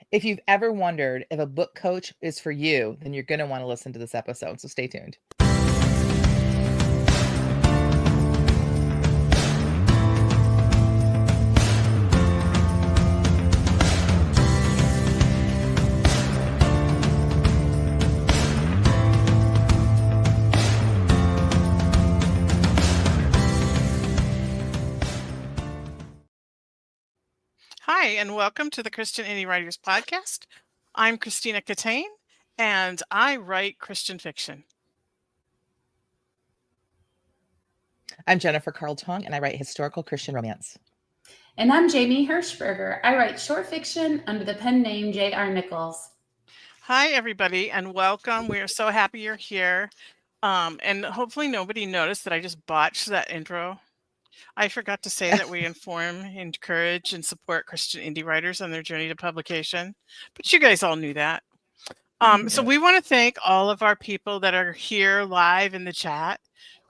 If you've ever wondered if a book coach is for you, then you're going to want to listen to this episode. So stay tuned. Hi, and welcome to the Christian Indie Writers Podcast. I'm Christina Catane, and I write Christian fiction. I'm Jennifer Carl-Tong, and I write historical Christian romance. And I'm Jamie Hirschberger. I write short fiction under the pen name J.R. Nichols. Hi, everybody, and welcome. We are so happy you're here. And hopefully nobody noticed that I just botched that intro. I forgot to say that we inform, encourage, and support Christian indie writers on their journey to publication. But you guys all knew that. So we want to thank all of our people that are here live in the chat.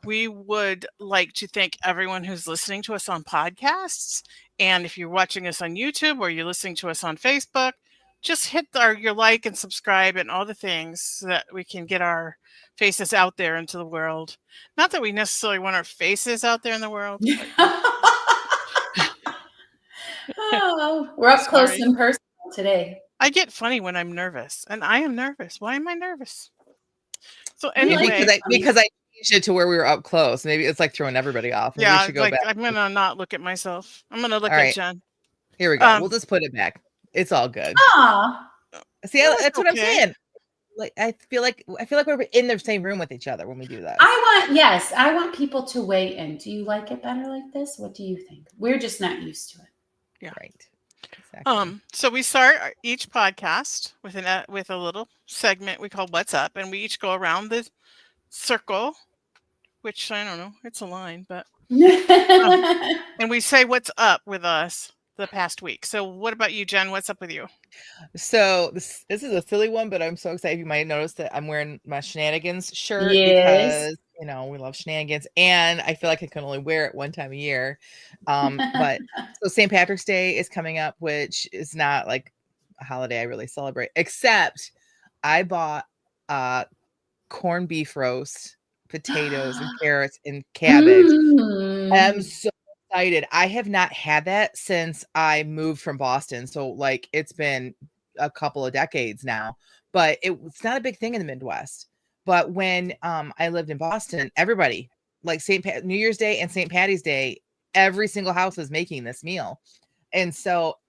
We would like to thank everyone who's listening to us on podcasts. And if you're watching us on YouTube or you're listening to us on Facebook, just hit your like and subscribe and all the things so that we can get our faces out there into the world. Not that we necessarily want our faces out there in the world. Oh, we're up close and personal today. I get funny when I'm nervous, and I am nervous. Why am I nervous? So anyway, because I changed it to where we were up close. Maybe it's like throwing everybody off. Maybe we should go back. I'm gonna not look at myself. I'm gonna look at Jen. Here we go. We'll just put it back. It's all good. See, that's what I'm saying. Like I feel like we're in the same room with each other when we do that. I want people to weigh in. Do you like it better like this? What do you think? We're just not used to it. Yeah. Right. Exactly. So we start each podcast with a little segment we call What's Up, and we each go around the circle, which I don't know, it's a line, but and we say what's up with us the past week. So what about you, Jen? What's up with you? So this is a silly one, but I'm so excited. You might notice that I'm wearing my shenanigans shirt because we love shenanigans, and I feel like I can only wear it one time a year. But so St. Patrick's Day is coming up, which is not like a holiday I really celebrate, except I bought corned beef roast, potatoes and carrots and cabbage. I'm so excited. I have not had that since I moved from Boston. So like it's been a couple of decades now, but it's not a big thing in the Midwest. But when I lived in Boston, everybody like New Year's Day and St. Patty's Day, every single house is making this meal. And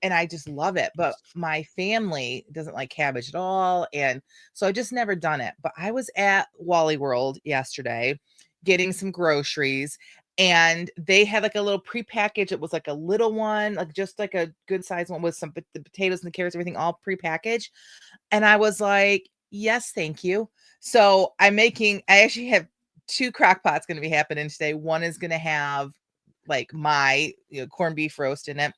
I just love it. But my family doesn't like cabbage at all. And so I just never done it. But I was at Wally World yesterday getting some groceries, and they had like a little prepackaged. It was like a little one, like just like a good size one with the potatoes and the carrots, everything all prepackaged. And I was like, yes, thank you. So I actually have 2 crock pots going to be happening today. One is going to have like my corned beef roast in it,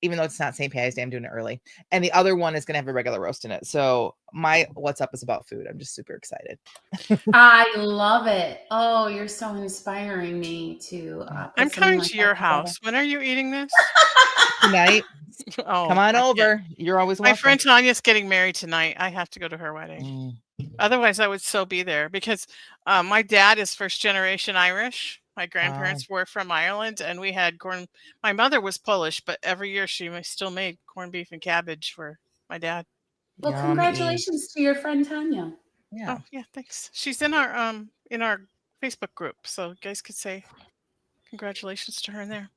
even though it's not St. Patty's Day, I'm doing it early. And the other one is going to have a regular roast in it. So my What's Up is about food. I'm just super excited. I love it. Oh, you're so inspiring me to. I'm coming to your house. When are you eating this? Tonight. Come on over. You're always welcome. My friend Tanya's getting married tonight. I have to go to her wedding. Otherwise, I would so be there because my dad is first generation Irish. My grandparents were from Ireland, and we had corn. My mother was Polish, but every year she still made corned beef and cabbage for my dad. Well, congratulations to your friend Tanya. Yeah. Oh, yeah, thanks. She's in our Facebook group, so you guys could say congratulations to her in there.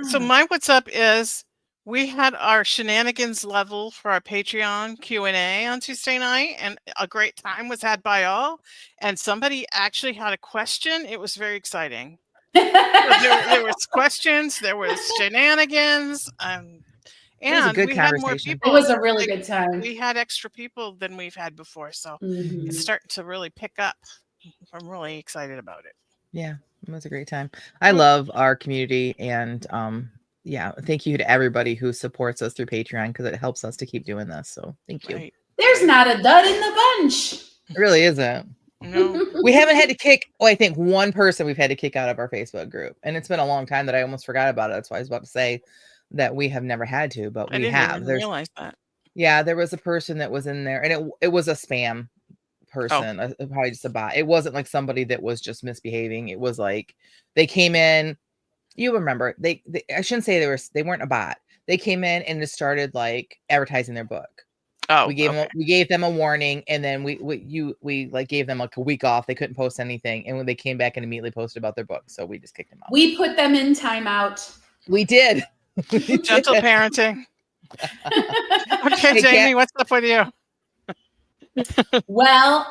So my What's Up is we had our shenanigans level for our Patreon Q&A on Tuesday night, and a great time was had by all. And somebody actually had a question. It was very exciting. there was questions, there was shenanigans, and it was a good we conversation. had more people. It was a really good time. We had extra people than we've had before, so it's starting to really pick up. I'm really excited about it. Yeah, it was a great time. I love our community, and thank you to everybody who supports us through Patreon because it helps us to keep doing this. So thank you. Right. There's not a dud in the bunch. It really isn't. No. We haven't had to kick. Oh, I think one person we've had to kick out of our Facebook group, and it's been a long time that I almost forgot about it. That's why I was about to say that we have never had to, but we have. I didn't realize that. Yeah, there was a person that was in there, and it was a spam person, probably just a bot. It wasn't like somebody that was just misbehaving. It was like they came in. You remember they I shouldn't say they weren't a bot. They came in and just started like advertising their book. Oh, we gave them a warning, and then we like gave them like a week off. They couldn't post anything, and when they came back and immediately posted about their book, so we just kicked them out. We put them in timeout. We did. Gentle parenting. Okay, Jamie, what's up with you? Well,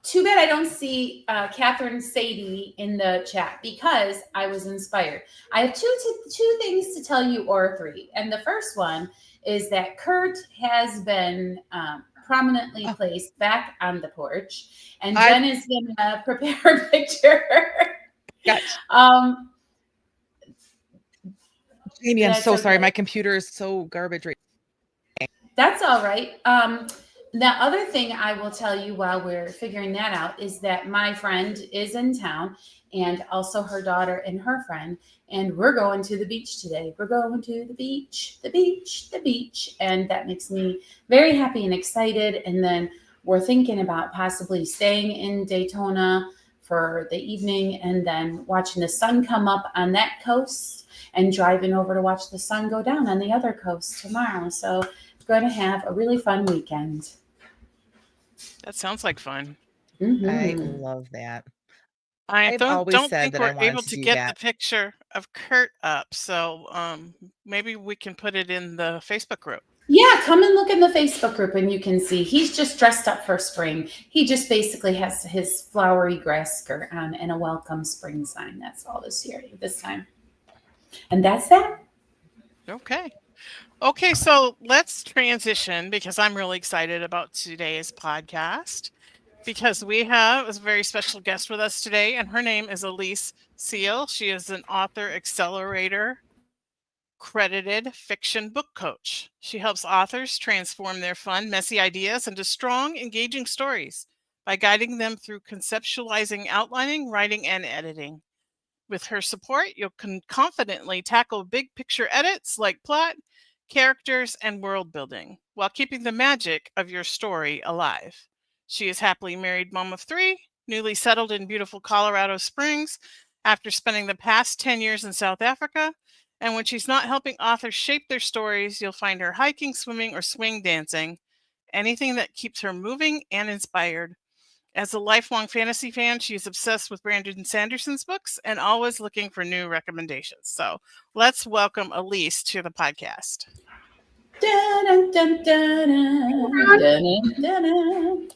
too bad I don't see Catherine Sadie in the chat, because I was inspired. I have two things to tell you, or three. And the first one is that Kurt has been prominently placed back on the porch, and Jen is going to prepare a picture. Gotcha. Jamie, I'm so sorry. My computer is so garbage right now. That's all right. The other thing I will tell you while we're figuring that out is that my friend is in town, and also her daughter and her friend, and we're going to the beach today. We're going to the beach, the beach, the beach. And that makes me very happy and excited. And then we're thinking about possibly staying in Daytona for the evening, and then watching the sun come up on that coast and driving over to watch the sun go down on the other coast tomorrow. So we're going to have a really fun weekend. That sounds like fun. Mm-hmm. I love that. I don't think we're able to get the picture of Kurt up, so maybe we can put it in the Facebook group. Yeah, come and look in the Facebook group, and you can see he's just dressed up for spring. He just basically has his flowery grass skirt on and a welcome spring sign. That's all this time. And that's that. Okay, so let's transition, because I'm really excited about today's podcast, because we have a very special guest with us today, and her name is Elyse Seal. She is an Author Accelerator credited fiction book coach. She helps authors transform their fun, messy ideas into strong, engaging stories by guiding them through conceptualizing, outlining, writing, and editing. With her support, you can confidently tackle big picture edits like plot, characters, and world building, while keeping the magic of your story alive. She is happily married mom of 3, newly settled in beautiful Colorado Springs after spending the past 10 years in South Africa. And when she's not helping authors shape their stories, you'll find her hiking, swimming, or swing dancing, anything that keeps her moving and inspired. As a lifelong fantasy fan, she's obsessed with Brandon Sanderson's books and always looking for new recommendations. So let's welcome Elyse to the podcast. Dun, dun, dun, dun, dun, dun.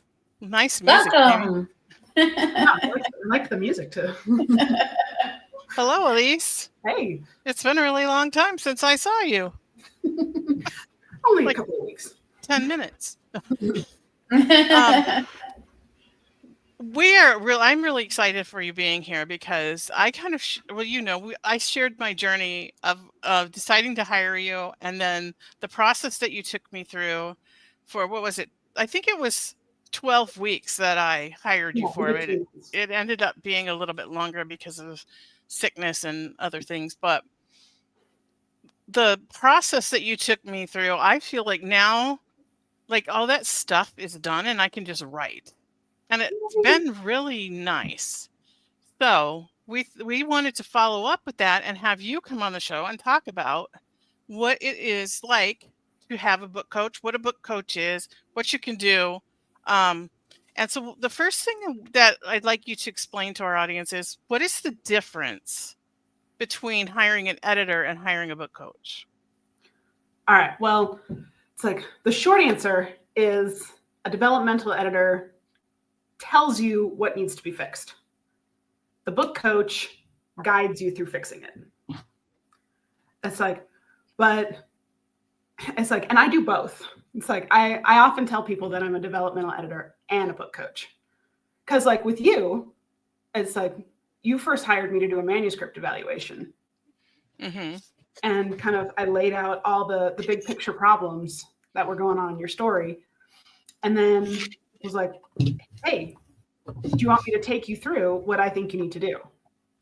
Nice music. Welcome. I like the music too. Hello, Elyse. Hey. It's been a really long time since I saw you. Only a couple of weeks. 10 minutes. I'm really excited for you being here, because I kind of, I shared my journey of deciding to hire you, and then the process that you took me through for, what was it? I think it was 12 weeks that I hired you for. It ended up being a little bit longer because of sickness and other things, but the process that you took me through, I feel like now, like, all that stuff is done and I can just write. And it's been really nice. So we wanted to follow up with that and have you come on the show and talk about what it is like to have a book coach, what a book coach is, what you can do. And so the first thing that I'd like you to explain to our audience is, what is the difference between hiring an editor and hiring a book coach? All right. Well, it's like the short answer is a developmental editor tells you what needs to be fixed. The book coach guides you through fixing it. It's like, and I do both. It's like, I often tell people that I'm a developmental editor and a book coach. Because like with you, it's like, you first hired me to do a manuscript evaluation. Mm-hmm. And kind of, I laid out all the big picture problems that were going on in your story. And then was like, hey, do you want me to take you through what I think you need to do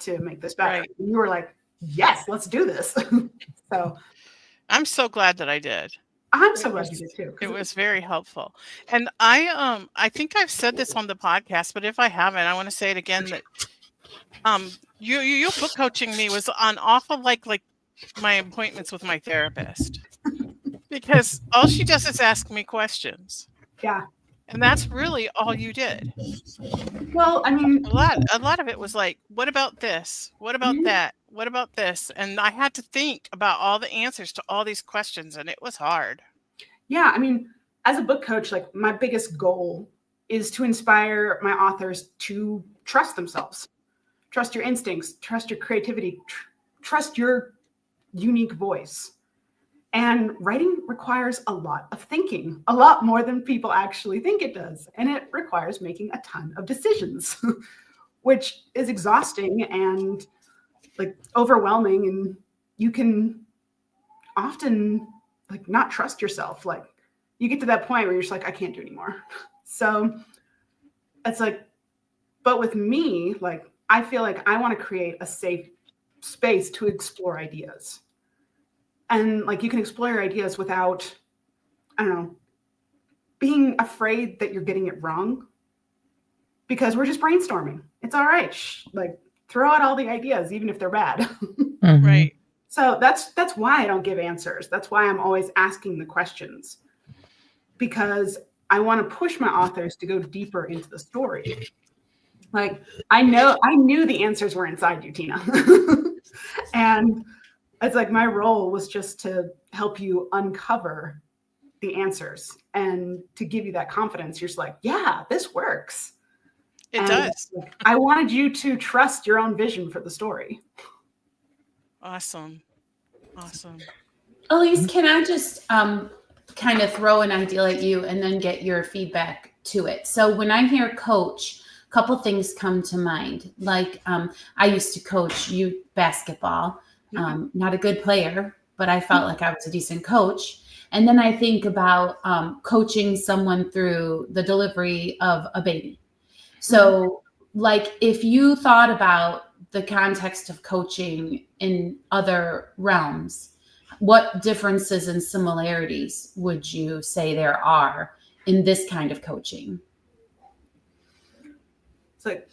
to make this better? Right. And you were like, yes, let's do this. So I'm so glad that I did. I'm so glad you did too. It was very helpful. And I think I've said this on the podcast, but if I haven't, I want to say it again that you book coaching me was on awful like my appointments with my therapist. Because all she does is ask me questions. Yeah. And that's really all you did. Well, I mean, a lot of it was like, what about this? What about Mhm. that? What about this? And I had to think about all the answers to all these questions, and it was hard. Yeah, I mean, as a book coach, like my biggest goal is to inspire my authors to trust themselves, trust your instincts, trust your creativity, trust your unique voice. And writing requires a lot of thinking, a lot more than people actually think it does. And it requires making a ton of decisions, which is exhausting and like overwhelming. And you can often like not trust yourself. Like you get to that point where you're just like, I can't do anymore. So it's like, but with me, like, I feel like I want to create a safe space to explore ideas. And like, you can explore your ideas without, I don't know, being afraid that you're getting it wrong, because we're just brainstorming. It's all right. Like throw out all the ideas, even if they're bad. Mm-hmm. Right. So that's why I don't give answers. That's why I'm always asking the questions, because I want to push my authors to go deeper into the story. Like I knew the answers were inside you, Tina. And it's like my role was just to help you uncover the answers and to give you that confidence. You're just like, yeah, this works. It does. I wanted you to trust your own vision for the story. Awesome. Awesome. Elyse, can I just kind of throw an idea at you and then get your feedback to it? So when I hear coach, a couple things come to mind. Like I used to coach youth basketball. Not a good player, but I felt like I was a decent coach. And then I think about coaching someone through the delivery of a baby. So like if you thought about the context of coaching in other realms, what differences and similarities would you say there are in this kind of coaching? It's like,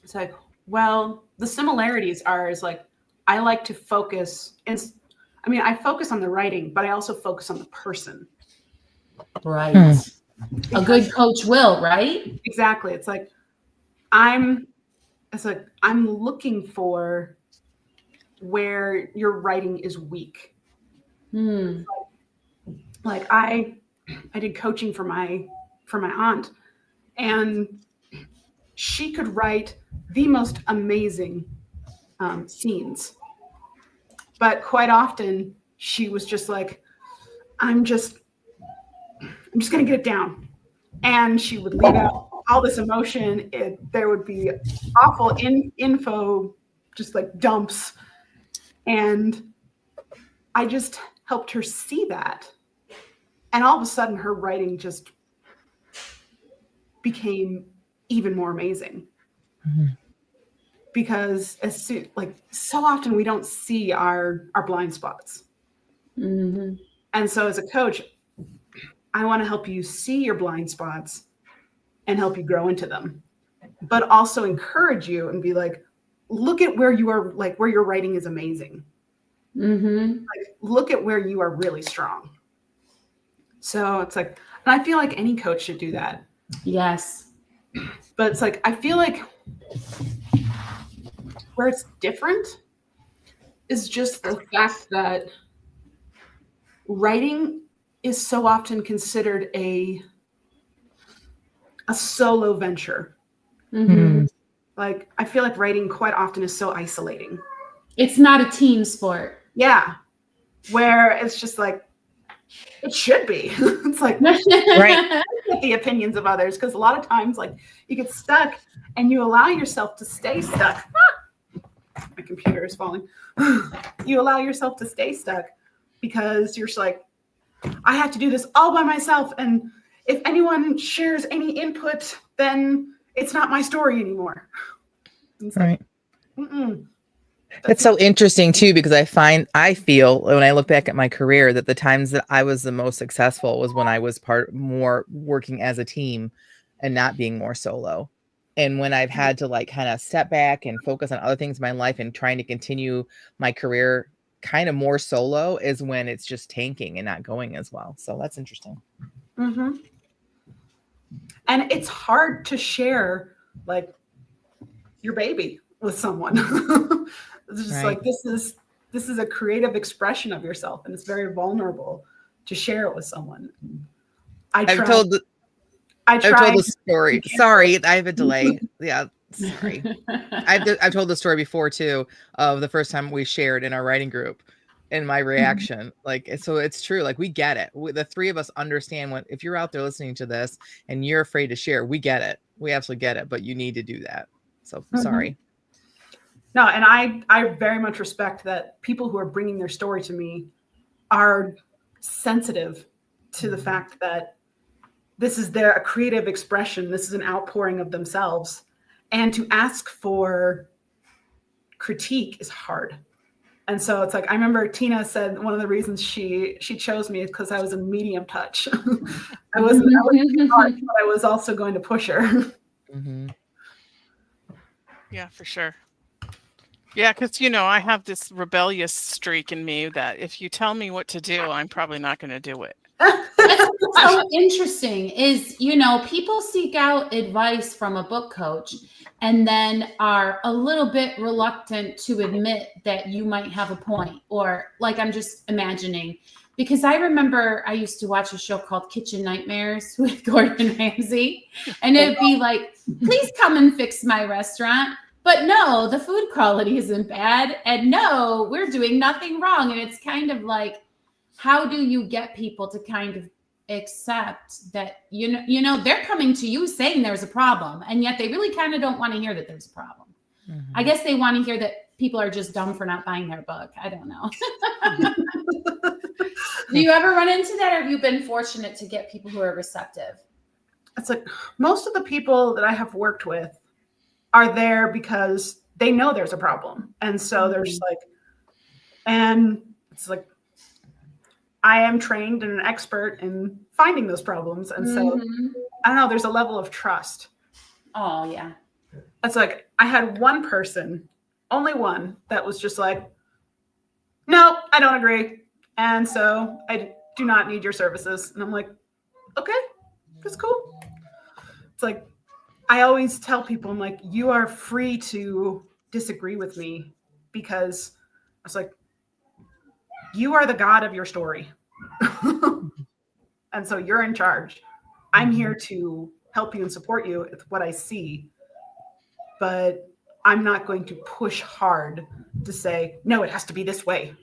It's like, well, the similarities is like, I like to focus. I focus on the writing, but I also focus on the person. Right. A good coach will, right? Exactly. It's like, I'm looking for where your writing is weak. Like I did coaching for my aunt, and she could write the most amazing scenes, but quite often she was just like, I'm just gonna get it down, and she would leave out all this emotion. There would be awful info, just like dumps, and I just helped her see that, and all of a sudden her writing just became even more amazing. Because so often we don't see our blind spots. And so as a coach, I want to help you see your blind spots and help you grow into them, but also encourage you and be like, look at where you are, like where your writing is amazing. Like, look at where you are really strong. So it's like, and I feel like any coach should do that. Yes. But it's like, I feel like where it's different is just the fact that writing is so often considered a solo venture. Like, I feel like writing quite often is so isolating. It's not a team sport. Yeah. Where it's just like, it should be. It's like, right. The opinions of others, because a lot of times, like, you get stuck and you allow yourself to stay stuck. My computer is falling. You allow yourself to stay stuck because you're just like, I have to do this all by myself, and if anyone shares any input, then it's not my story anymore. It's right. like, It's so interesting too, because I feel when I look back at my career that the times that I was the most successful was when I was more working as a team and not being more solo. And when I've had to like kind of step back and focus on other things in my life and trying to continue my career kind of more solo is when it's just tanking and not going as well. So that's interesting. Mm-hmm. And it's hard to share like your baby with someone. It's just Right. like, this is a creative expression of yourself, and it's very vulnerable to share it with someone. I've told the story. Sorry, I have a delay. Yeah, sorry. I've told the story before too, of the first time we shared in our writing group and my reaction. Like, so it's true. Like, we get it. The three of us understand if you're out there listening to this and you're afraid to share, we get it. We absolutely get it, but you need to do that. So sorry. No, and I very much respect that people who are bringing their story to me are sensitive to the fact that this is a creative expression. This is an outpouring of themselves. And to ask for critique is hard. And so it's like, I remember Tina said one of the reasons she chose me is because I was a medium touch. I wasn't harsh, but I was also going to push her. Mm-hmm. Yeah, for sure. Yeah, because, I have this rebellious streak in me that if you tell me what to do, I'm probably not going to do it. That's so interesting is, people seek out advice from a book coach and then are a little bit reluctant to admit that you might have a point, or like, I'm just imagining, because I remember I used to watch a show called Kitchen Nightmares with Gordon Ramsay, and it'd be like, please come and fix my restaurant. But no, the food quality isn't bad. And no, we're doing nothing wrong. And it's kind of like, how do you get people to kind of accept that, they're coming to you saying there's a problem, and yet they really kind of don't want to hear that there's a problem. Mm-hmm. I guess they want to hear that people are just dumb for not buying their book. I don't know. Do you ever run into that, or have you been fortunate to get people who are receptive? It's like, most of the people that I have worked with are there because they know there's a problem. And so they're just like, and it's like, I am trained and an expert in finding those problems. And so, I don't know, there's a level of trust. Oh, yeah. It's like, I had one person, only one, that was just like, no, I don't agree. And so I do not need your services. And I'm like, okay, that's cool. It's like, I always tell people, I'm like, you are free to disagree with me, because I was like, you are the God of your story. And so you're in charge. I'm here to help you and support you with what I see. But I'm not going to push hard to say, no, it has to be this way.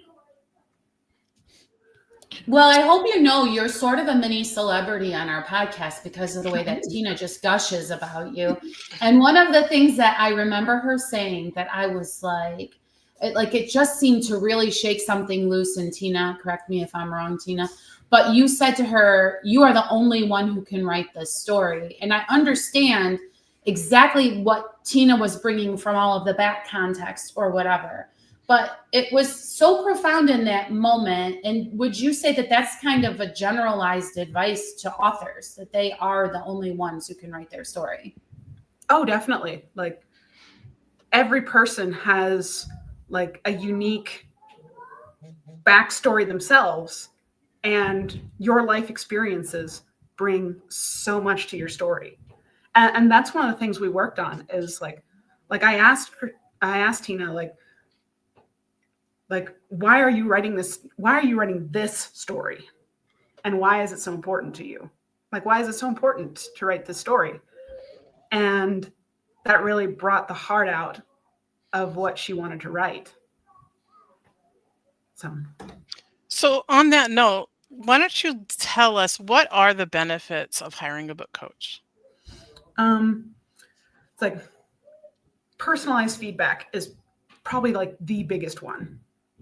Well, I hope you're sort of a mini celebrity on our podcast because of the way that Tina just gushes about you. And one of the things that I remember her saying that I was like, it just seemed to really shake something loose in Tina. Correct me if I'm wrong, Tina. But you said to her, you are the only one who can write this story. And I understand exactly what Tina was bringing from all of the back context or whatever. But it was so profound in that moment. And would you say that that's kind of a generalized advice to authors, that they are the only ones who can write their story? Oh, definitely. Like, every person has like a unique backstory themselves, and your life experiences bring so much to your story. And that's one of the things we worked on is like I asked Tina, like, why are you writing this? Why are you writing this story? And why is it so important to you? Like, why is it so important to write this story? And that really brought the heart out of what she wanted to write. So on that note, why don't you tell us, what are the benefits of hiring a book coach? It's like, personalized feedback is probably like the biggest one.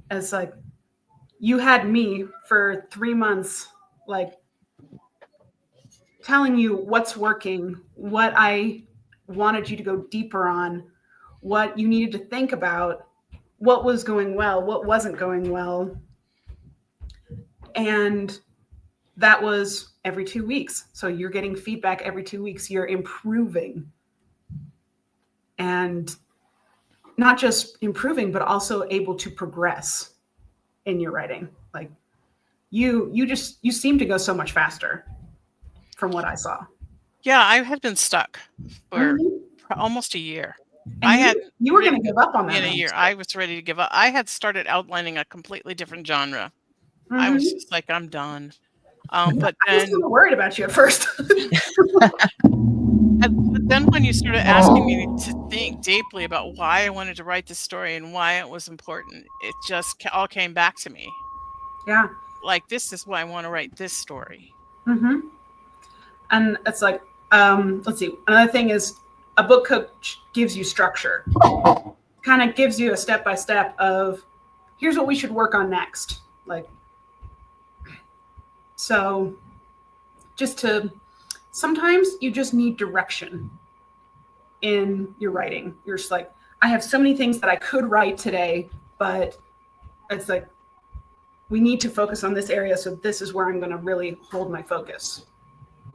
It's like, you had me for 3 months, like telling you what's working, what I wanted you to go deeper on, what you needed to think about. what was going well, what wasn't going well. And that was every 2 weeks. So you're getting feedback every 2 weeks. You're improving. And not just improving, but also able to progress in your writing. Like you seem to go so much faster from what I saw. Yeah, I had been stuck for almost a year. And you were going to give up on that in a year. I was ready to give up. I had started outlining a completely different genre. I was just like, I'm done. But I was then kind of worried about you at first. But then when you started asking me to think deeply about why I wanted to write this story and why it was important, it just all came back to me. Yeah. Like, this is why I want to write this story. And it's like, let's see. Another thing is a book coach gives you structure, kind of gives you a step-by-step of here's what we should work on next. Like, so sometimes you just need direction in your writing. You're just like, I have so many things that I could write today, but it's like, we need to focus on this area. So this is where I'm going to really hold my focus.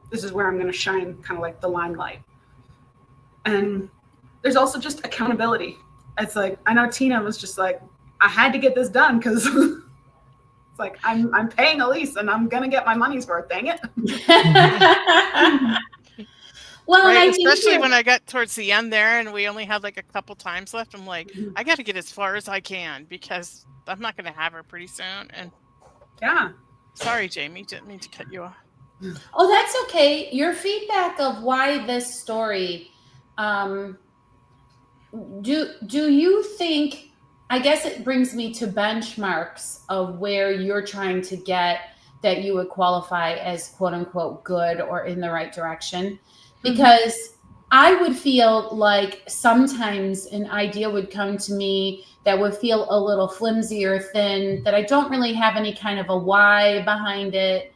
This is where I'm going to shine kind of like the limelight. And there's also just accountability. It's like, I know Tina was just like, I had to get this done because it's like, I'm paying Elyse and I'm going to get my money's worth, dang it. Well, right, especially when I got towards the end there and we only had like a couple times left. I'm like, I got to get as far as I can because I'm not going to have her pretty soon. And yeah, sorry, Jamie, didn't mean to cut you off. Oh, that's okay. Your feedback of why this story, do you think, I guess it brings me to benchmarks of where you're trying to get that you would qualify as quote unquote good or in the right direction. Because I would feel like sometimes an idea would come to me that would feel a little flimsy or thin, that I don't really have any kind of a why behind it.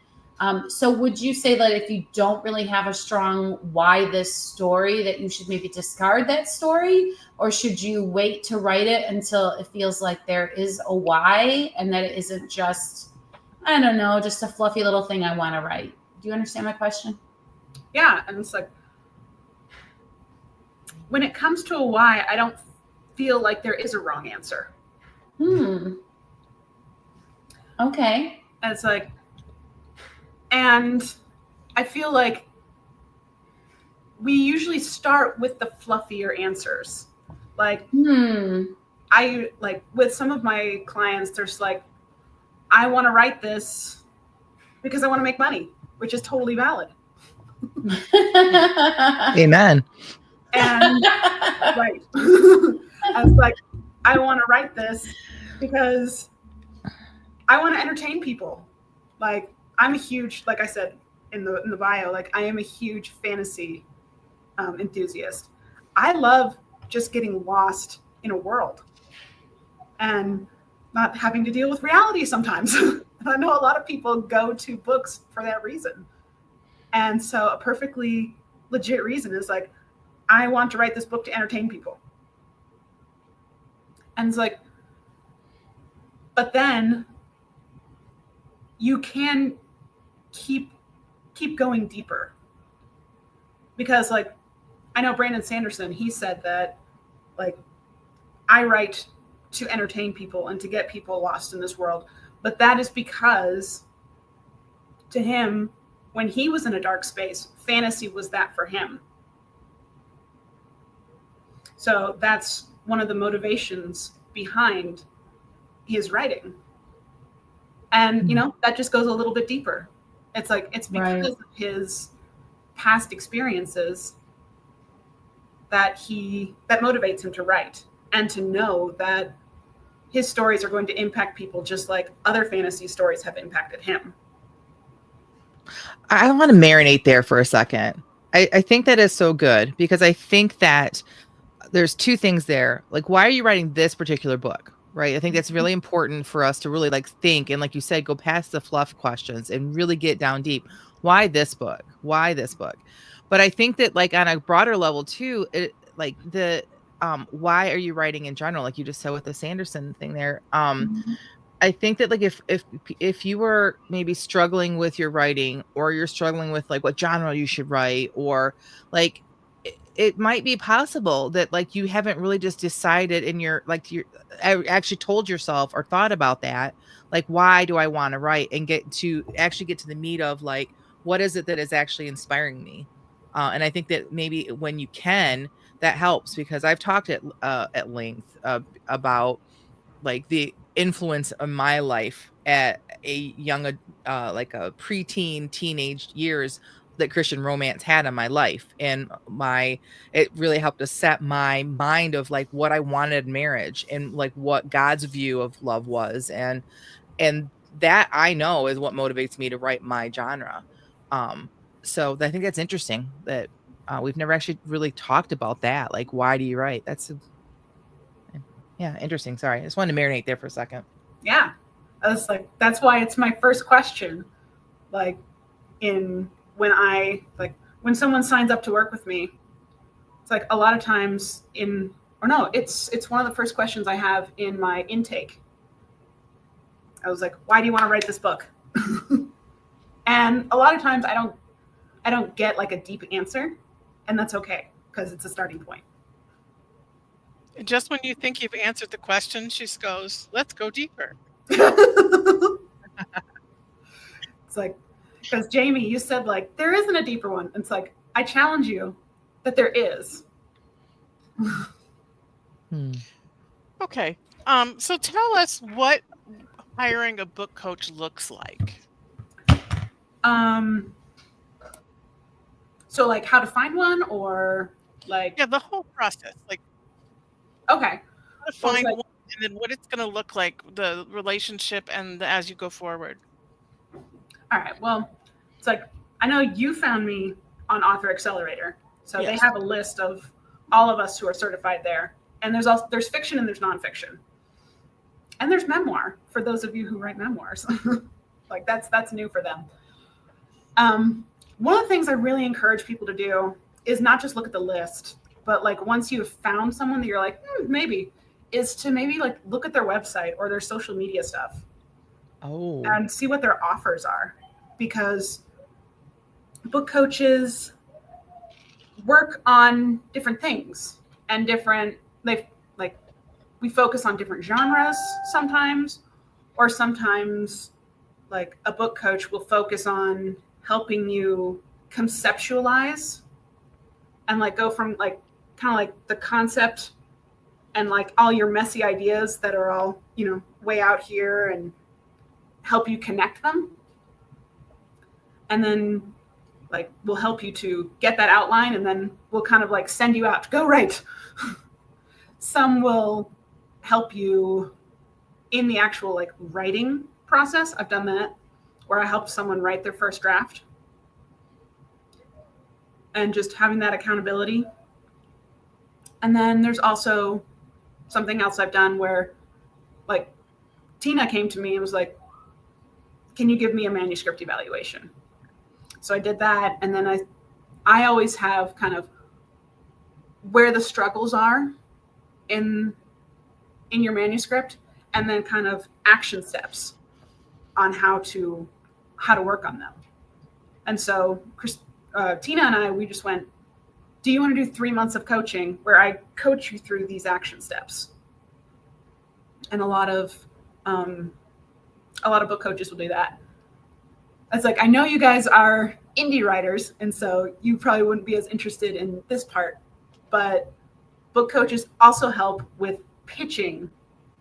So would you say that if you don't really have a strong why this story, that you should maybe discard that story? Or should you wait to write it until it feels like there is a why and that it isn't just, I don't know, just a fluffy little thing I want to write? Do you understand my question? Yeah. And it's like, when it comes to a why, I don't feel like there is a wrong answer. Okay. And it's like, and I feel like we usually start with the fluffier answers. Like, I like with some of my clients, there's like, I want to write this because I want to make money, which is totally valid. Amen. And right. I was like, I want to write this because I want to entertain people. Like, I'm a huge, like I said in the bio, like I am a huge fantasy enthusiast. I love just getting lost in a world and not having to deal with reality sometimes. And I know a lot of people go to books for that reason. And so a perfectly legit reason is like, I want to write this book to entertain people. And it's like, but then you can keep going deeper. Because like, I know Brandon Sanderson, he said that like, I write to entertain people and to get people lost in this world. But that is because to him, when he was in a dark space, fantasy was that for him. So that's one of the motivations behind his writing. And, you know, that just goes a little bit deeper. It's like, it's because of his past experiences that motivates him to write and to know that his stories are going to impact people just like other fantasy stories have impacted him. I want to marinate there for a second. I think that is so good because I think that there's two things there. Like, why are you writing this particular book? Right. I think that's really important for us to really like think. And like you said, go past the fluff questions and really get down deep. Why this book? Why this book? But I think that like on a broader level too, like why are you writing in general? Like you just said with the Sanderson thing there. Mm-hmm. I think that like if you were maybe struggling with your writing, or you're struggling with like what genre you should write, or like it might be possible that like you haven't really just decided in your like you actually told yourself or thought about that, like why do I want to write, and get to the meat of like what is it that is actually inspiring me. And I think that maybe when you can, that helps, because I've talked at length about like the influence of my life at a young like a preteen teenage years that Christian romance had on my life, and it really helped to set my mind of like what I wanted in marriage, and like what God's view of love was, and that I know is what motivates me to write my genre. So I think that's interesting that we've never actually really talked about that, like why do you write. Yeah, interesting. Sorry. I just wanted to marinate there for a second. Yeah. I was like, that's why it's my first question. Like when someone signs up to work with me, it's like a lot of times it's one of the first questions I have in my intake. I was like, why do you want to write this book? And a lot of times I don't get like a deep answer, and that's okay because it's a starting point. Just when you think you've answered the question, she goes, let's go deeper. It's like, because Jamie, you said like, there isn't a deeper one. It's like, I challenge you that there is. Okay. So tell us what hiring a book coach looks like. So like how to find one, or like, yeah, the whole process, like, okay, how to find one, and then what it's going to look like, the relationship, and as you go forward. All right. Well, it's like, I know you found me on Author Accelerator. So Yes. They have a list of all of us who are certified there. And there's fiction and there's nonfiction. And there's memoir for those of you who write memoirs. Like that's new for them. One of the things I really encourage people to do is not just look at the list, but like once you've found someone that you're like, maybe, is to maybe like look at their website or their social media stuff. Oh. And see what their offers are, because book coaches work on different things and we focus on different genres sometimes, or sometimes like a book coach will focus on helping you conceptualize and like go from like kind of like the concept and like all your messy ideas that are all, way out here, and help you connect them. And then like we'll help you to get that outline, and then we'll kind of like send you out to go write. Some will help you in the actual like writing process. I've done that, where I helped someone write their first draft, and just having that accountability. And then there's also something else I've done where like Tina came to me and was like, can you give me a manuscript evaluation? So I did that. And then I always have kind of where the struggles are in your manuscript, and then kind of action steps on how to work on them. And so Tina and I, we just went, do you want to do 3 months of coaching where I coach you through these action steps? And a lot of book coaches will do that. It's like, I know you guys are indie writers, and so you probably wouldn't be as interested in this part, but book coaches also help with pitching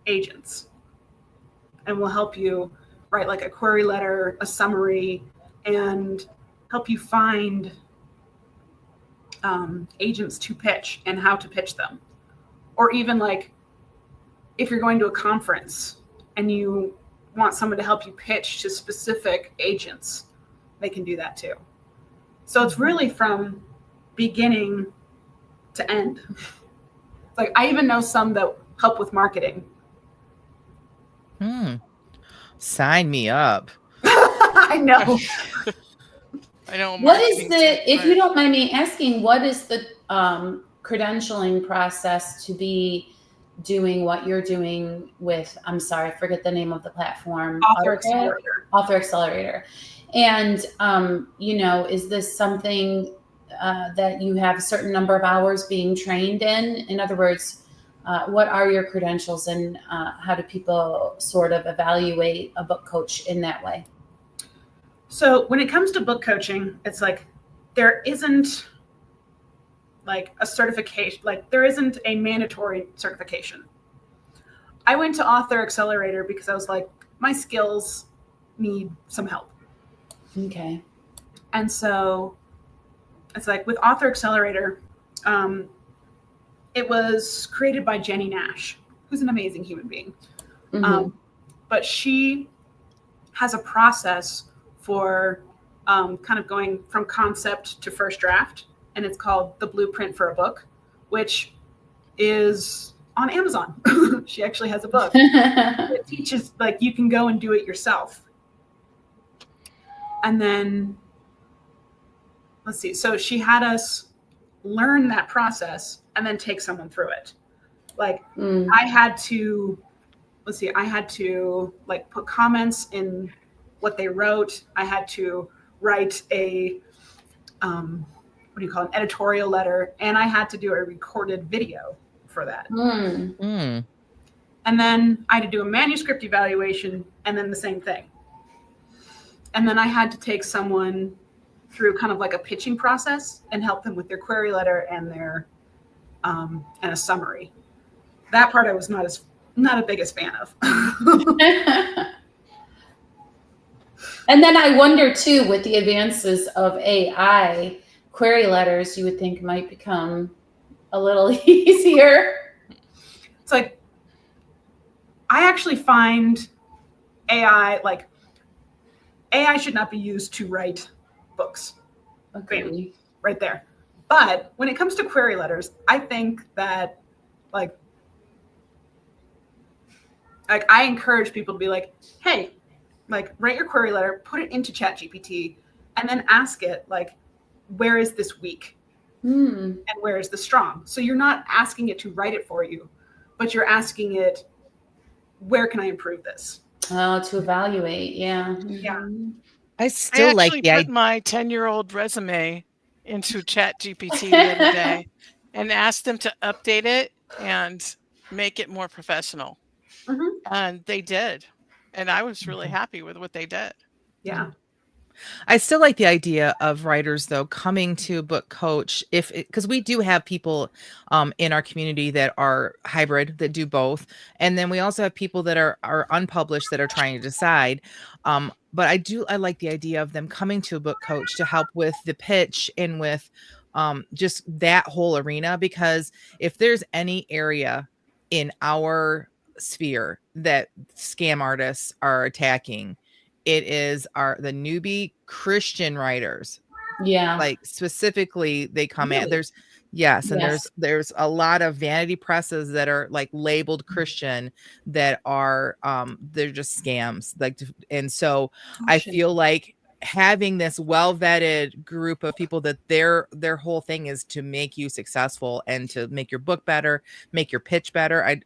agents, and will help you write like a query letter, a summary, and help you find agents to pitch and how to pitch them. Or even like if you're going to a conference and you want someone to help you pitch to specific agents, they can do that too. So it's really from beginning to end. Like I even know some that help with marketing. Sign me up. I know. I know. What is if you don't mind me asking, what is the credentialing process to be doing what you're doing with, I'm sorry, I forget the name of the platform. Author Accelerator. Author Accelerator. And, is this something that you have a certain number of hours being trained in? In other words, what are your credentials, and how do people sort of evaluate a book coach in that way? So when it comes to book coaching, it's like there isn't like a certification, like there isn't a mandatory certification. I went to Author Accelerator because I was like, my skills need some help. Okay. And so it's like with Author Accelerator, it was created by Jenny Nash, who's an amazing human being. But she has a process for kind of going from concept to first draft. And it's called The Blueprint for a Book, which is on Amazon. She actually has a book. It teaches, like, you can go and do it yourself. And then, let's see. So she had us learn that process and then take someone through it. Like, I had to like put comments in what they wrote. I had to write a, an editorial letter, and I had to do a recorded video for that. And then I had to do a manuscript evaluation, and then the same thing. And then I had to take someone through kind of like a pitching process and help them with their query letter and their and a summary. That part I was not a biggest fan of. And then I wonder too, with the advances of AI, query letters you would think might become a little easier. It's like, I actually find AI should not be used to write books. Okay. Right there. But when it comes to query letters, I think that like I encourage people to be like, hey, like, write your query letter, put it into ChatGPT, and then ask it, like, where is this weak? And where is the strong? So you're not asking it to write it for you, but you're asking it, where can I improve this? To evaluate. Yeah. Yeah. I still like the put my 10-year-old resume into ChatGPT the other day and asked them to update it and make it more professional. And they did. And I was really happy with what they did. Yeah. I still like the idea of writers, though, coming to a book coach, because we do have people in our community that are hybrid, that do both. And then we also have people that are unpublished that are trying to decide. But I like the idea of them coming to a book coach to help with the pitch and with just that whole arena, because if there's any area in our sphere that scam artists are attacking, it is the newbie Christian writers. Yeah. Like specifically they come at, there's there's a lot of vanity presses that are like labeled Christian that are they're just scams. Like, and so I feel like having this well-vetted group of people that their whole thing is to make you successful and to make your book better, make your pitch better.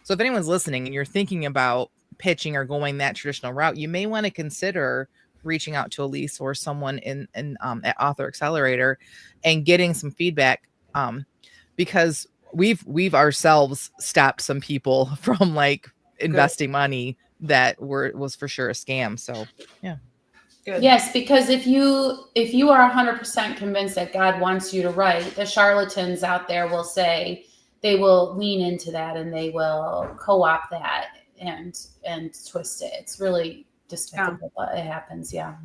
So if anyone's listening and you're thinking about pitching or going that traditional route, you may want to consider reaching out to Elyse or someone in at Author Accelerator and getting some feedback, because we've ourselves stopped some people from like investing money that was for sure a scam. So yeah. Good. Yes, because if you are 100% convinced that God wants you to write, the charlatans out there will say, they will lean into that and they will co-opt that and twist it. It's really despicable, but it happens. Yeah.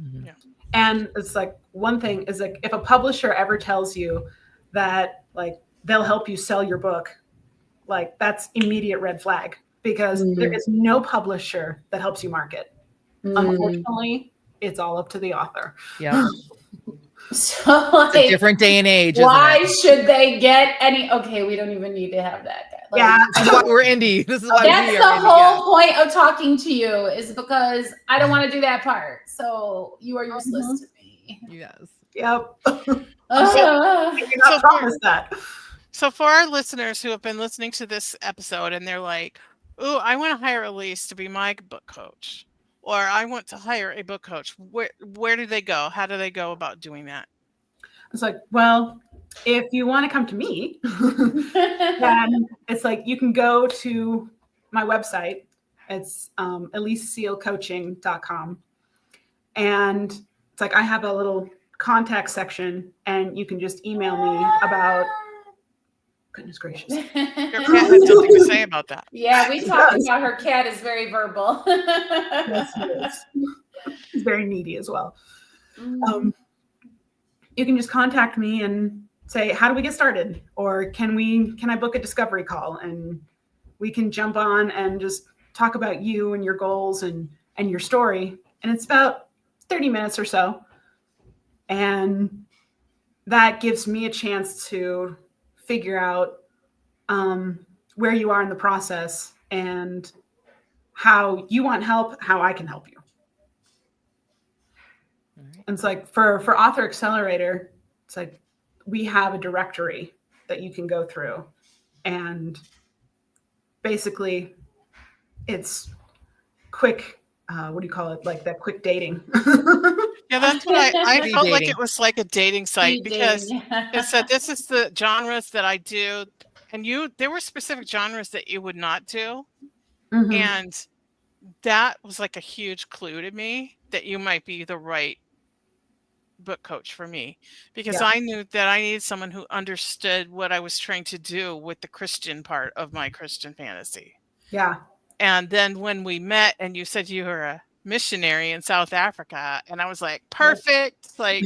And it's like, one thing is like, if a publisher ever tells you that like they'll help you sell your book, like that's immediate red flag, because there is no publisher that helps you market. Unfortunately, it's all up to the author. Yeah. So like, it's a different day and age. Why should they get any? Okay, we don't even need to have that. Like, yeah, this is why we're indie. This is why that's the whole point of talking to you, is because I don't want to do that part. So you are useless to me. Yes. Yep. So So for our listeners who have been listening to this episode and they're like, "Ooh, I want to hire Elyse to be my book coach," or "I want to hire a book coach," where do they go? How do they go about doing that? It's like, well, if you want to come to me, then it's like you can go to my website. It's ElyseSealCoaching.com. And it's like I have a little contact section, and you can just email me about. Goodness gracious. Your cat has something to say about that. Yeah, we talked about her cat is very verbal. Yes, he is. He's very needy as well. You can just contact me and say, how do we get started? Or can I book a discovery call? And we can jump on and just talk about you and your goals and your story. And it's about 30 minutes or so. And that gives me a chance to figure out where you are in the process and how you want help, how I can help you. Right. And it's like for Author Accelerator, it's like we have a directory that you can go through, and basically it's quick. What do you call it? Like that quick dating. Yeah, that's what I felt like it was like a dating site because it said this is the genres that I do, and there were specific genres that you would not do, and that was like a huge clue to me that you might be the right book coach for me, because I knew that I needed someone who understood what I was trying to do with the Christian part of my Christian fantasy. Yeah. And then when we met and you said you were a missionary in South Africa, and I was like, perfect. Like,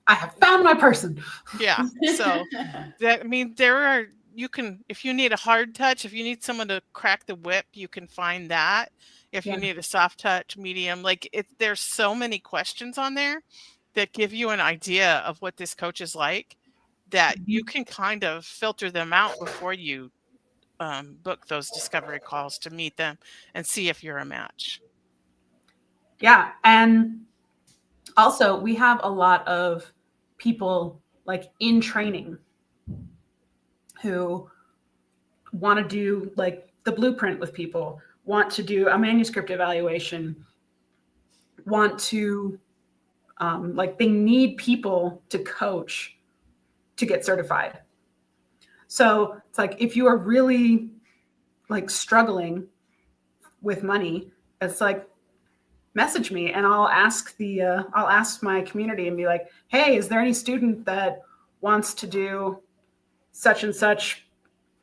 I have found my person. Yeah. So you can, if you need a hard touch, if you need someone to crack the whip, you can find that. If you need a soft touch, medium, there's so many questions on there that give you an idea of what this coach is like, that you can kind of filter them out before you book those discovery calls to meet them and see if you're a match. Yeah. And also we have a lot of people like in training who want to do like the blueprint with people, want to do a manuscript evaluation, want to they need people to coach to get certified. So it's like, if you are really like struggling with money, it's like, message me and I'll ask my community and be like, hey, is there any student that wants to do such and such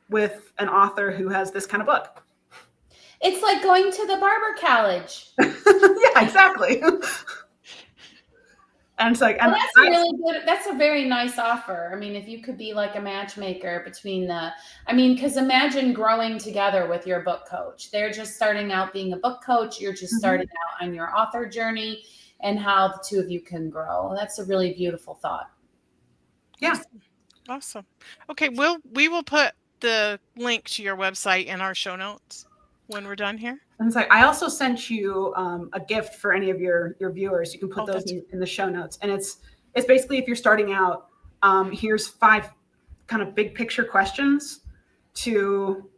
with an author who has this kind of book? It's like going to the barber college. Yeah, exactly. And it's like, well, that's really good. That's a very nice offer. I mean, if you could be like a matchmaker between because imagine growing together with your book coach. They're just starting out being a book coach. You're just starting out on your author journey, and how the two of you can grow. That's a really beautiful thought. Yeah. Awesome. Okay. We will put the link to your website in our show notes when we're done here. And it's like, I also sent you a gift for any of your viewers. You can put those in the show notes. And it's basically, if you're starting out, here's 5 kind of big picture questions to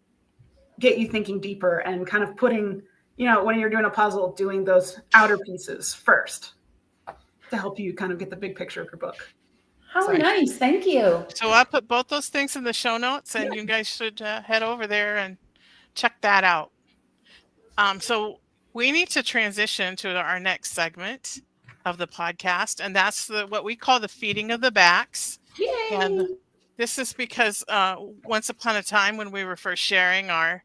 get you thinking deeper and kind of putting, when you're doing a puzzle, doing those outer pieces first to help you kind of get the big picture of your book. How nice. Thank you. So I'll put both those things in the show notes, and you guys should head over there and check that out. So we need to transition to our next segment of the podcast, and that's what we call the feeding of the backs. Yay! And this is because once upon a time, when we were first sharing our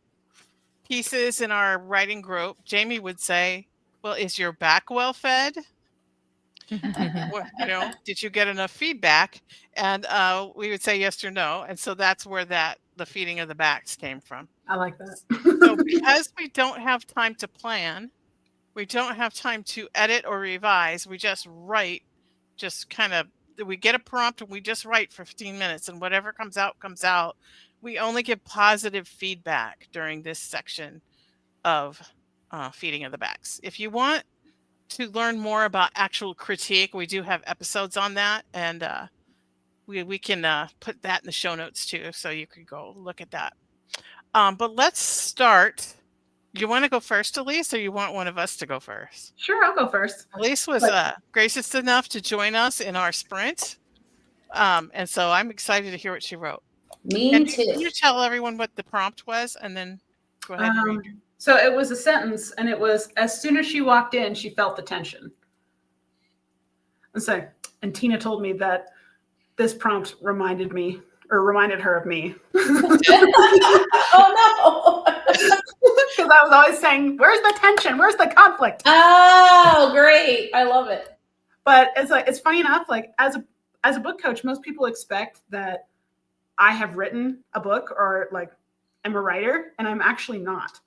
pieces in our writing group, Jamie would say, well, is your back well fed? Well, did you get enough feedback? And we would say yes or no. And so that's where the feeding of the backs came from. I like that. So because we don't have time to plan, we don't have time to edit or revise, we just write, we get a prompt and we just write for 15 minutes, and whatever comes out, comes out. We only give positive feedback during this section of feeding of the backs. If you want to learn more about actual critique, we do have episodes on that, and we can put that in the show notes too, so you could go look at that. But let's start. You want to go first, Elyse, or you want one of us to go first? Sure, I'll go first. Elyse was gracious enough to join us in our sprint. And so I'm excited to hear what she wrote. Me too. Can you tell everyone what the prompt was, and then go ahead and read it? So it was a sentence, and it was, as soon as she walked in, she felt the tension. And Tina told me that this prompt reminded her of me. Oh no. Because I was always saying, where's the tension? Where's the conflict? Oh, great. I love it. But it's funny enough, like as a book coach, most people expect that I have written a book or like I'm a writer, and I'm actually not.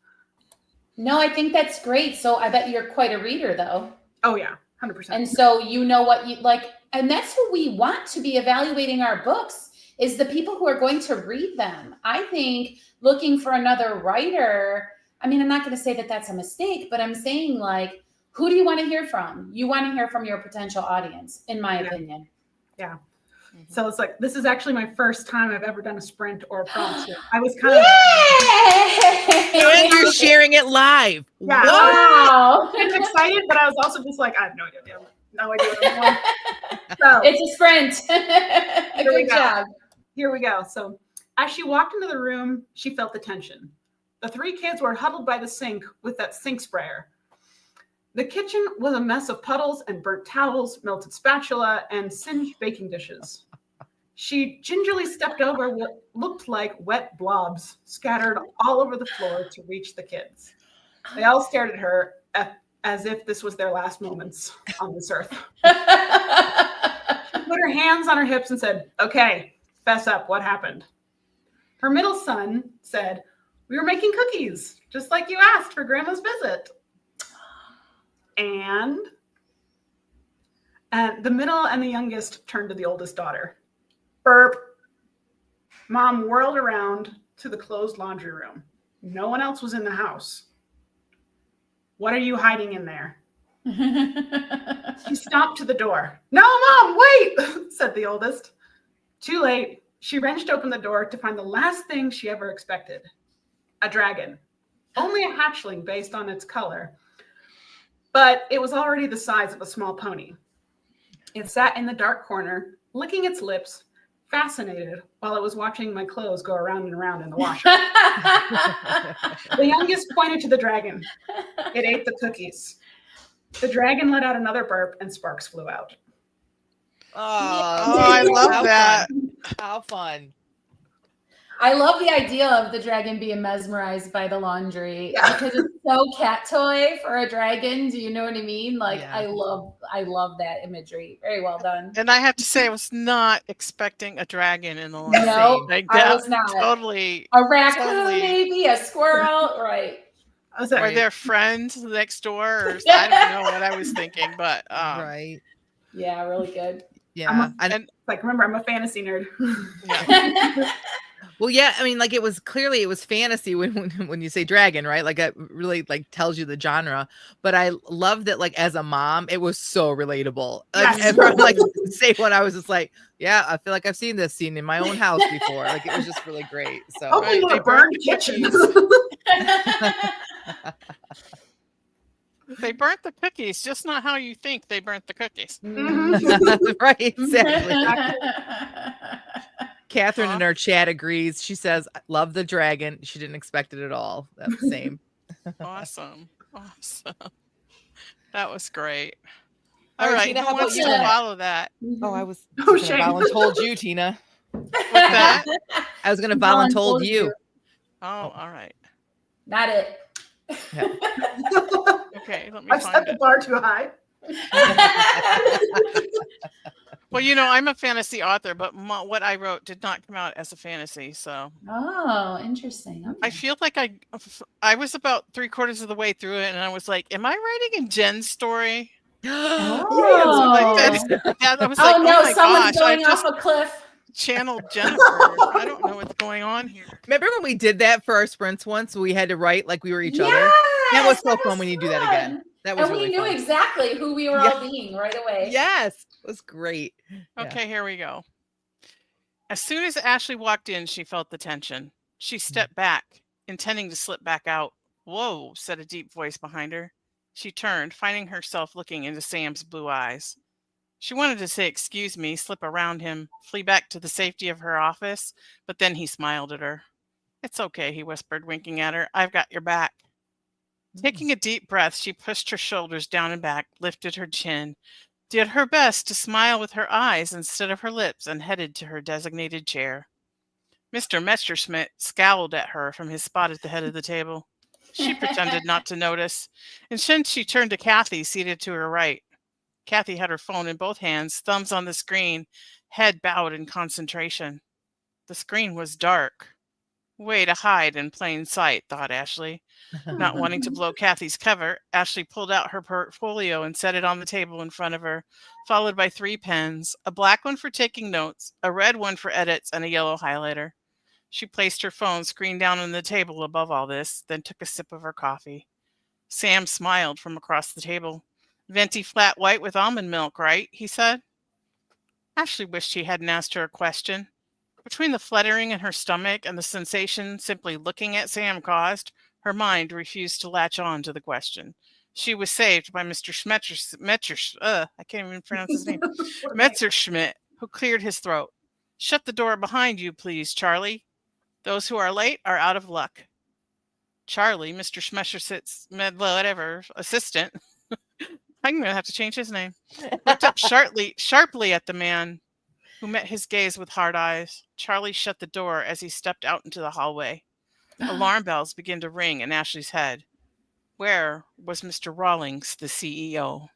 No, I think that's great. So I bet you're quite a reader though. Oh yeah, 100%. And so you know what you like, and that's who we want to be evaluating our books, is the people who are going to read them. I think looking for another writer, I mean, I'm not going to say that that's a mistake, but I'm saying like, who do you want to hear from? You want to hear from your potential audience, in my opinion. Yeah. So it's like, this is actually my first time I've ever done a sprint or a prompt. So I was kind of. And you're sharing it live. Yeah. Wow. I was excited, but I was also just like, I have no idea. No idea what I'm doing. So It's a sprint. Good job. Here we go. So as she walked into the room, she felt the tension. The three kids were huddled by the sink with that sink sprayer. The kitchen was a mess of puddles and burnt towels, melted spatula, and singed baking dishes. She gingerly stepped over what looked like wet blobs scattered all over the floor to reach the kids. They all stared at her as if this was their last moments on this earth. She put her hands on her hips and said, "Okay, fess up, what happened?" Her middle son said, "We were making cookies, just like you asked for Grandma's visit." And the middle and the youngest turned to the oldest daughter. Burp. Mom whirled around to the closed laundry room. No one else was in the house. "What are you hiding in there?" She stomped to the door. "No, Mom, wait," said the oldest. Too late. She wrenched open the door to find the last thing she ever expected. A dragon. Only a hatchling based on its color. But it was already the size of a small pony. It sat in the dark corner, licking its lips, fascinated while it was watching my clothes go around and around in the washer. The youngest pointed to the dragon. It ate the cookies. The dragon let out another burp and sparks flew out. Oh, I love that. How fun. I love the idea of the dragon being mesmerized by the laundry because it's so cat toy for a dragon. Do you know what I mean? Like, yeah. I love that imagery. Very well done. And I have to say, I was not expecting a dragon in the laundry. No, like, I was not. Totally. A raccoon, maybe a squirrel, right? Or their friends next door. Or, I don't know what I was thinking, but right. Yeah, really good. Yeah, remember, I'm a fantasy nerd. Yeah. Well, yeah, I mean, like it was fantasy when you say dragon, right? Like it really like tells you the genre. But I love that, like as a mom, it was so relatable. Like, like say when I was just like, yeah, I feel like I've seen this scene in my own house before. Like it was just really great. So they burned kitchens. They burnt the cookies, just not how you think they burnt the cookies. Mm-hmm. Right, exactly. Catherine in our chat agrees. She says, "Love the dragon." She didn't expect it at all. That's the same. Awesome. That was great. All right, Tina, who wants to follow that? Oh, I was voluntold you, Tina. What's that? I was going to voluntold you. Oh, all right. Not it. Yeah. Okay, let me I've set the bar too high. Well, you know, I'm a fantasy author, but what I wrote did not come out as a fantasy. So. Oh, interesting. Okay. I feel like I was about 3/4 of the way through it, and I was like, "Am I writing a Jen story?" Oh, I was like, no, my someone's gosh, going off a cliff. Channeled Jennifer. I don't know what's going on here. Remember when we did that for our sprints once? We had to write like we were each other. That was so fun when you do that again. That was really fun. We knew exactly who we were all being right away. Yes, it was great. Okay, here we go. As soon as Ashley walked in, she felt the tension. She stepped back, intending to slip back out. Whoa, said a deep voice behind her. She turned, finding herself looking into Sam's blue eyes. She wanted to say, excuse me, slip around him, flee back to the safety of her office, but then he smiled at her. It's okay, he whispered, winking at her. I've got your back. Taking a deep breath, she pushed her shoulders down and back, lifted her chin, did her best to smile with her eyes instead of her lips, and headed to her designated chair. Mr. Messerschmidt scowled at her from his spot at the head of the table. She pretended not to notice, and then she turned to Kathy, seated to her right. Kathy had her phone in both hands, thumbs on the screen, head bowed in concentration. The screen was dark. Way to hide in plain sight, thought Ashley. Not wanting to blow Kathy's cover, Ashley pulled out her portfolio and set it on the table in front of her, followed by 3 pens, a black one for taking notes, a red one for edits, and a yellow highlighter. She placed her phone screen down on the table above all this, then took a sip of her coffee. Sam smiled from across the table. Venti flat white with almond milk, right? He said. Ashley wished he hadn't asked her a question. Between the fluttering in her stomach and the sensation simply looking at Sam caused, her mind refused to latch on to the question. She was saved by Mr. I can't even pronounce his name. Messerschmidt, who cleared his throat. Shut the door behind you, please, Charlie. Those who are late are out of luck. Charlie, Mr. Schmesserschmidt's assistant, I'm going to have to change his name, looked up sharply at the man, who met his gaze with hard eyes. Charlie shut the door as he stepped out into the hallway. Alarm bells began to ring in Ashley's head. Where was Mr. Rawlings, the CEO?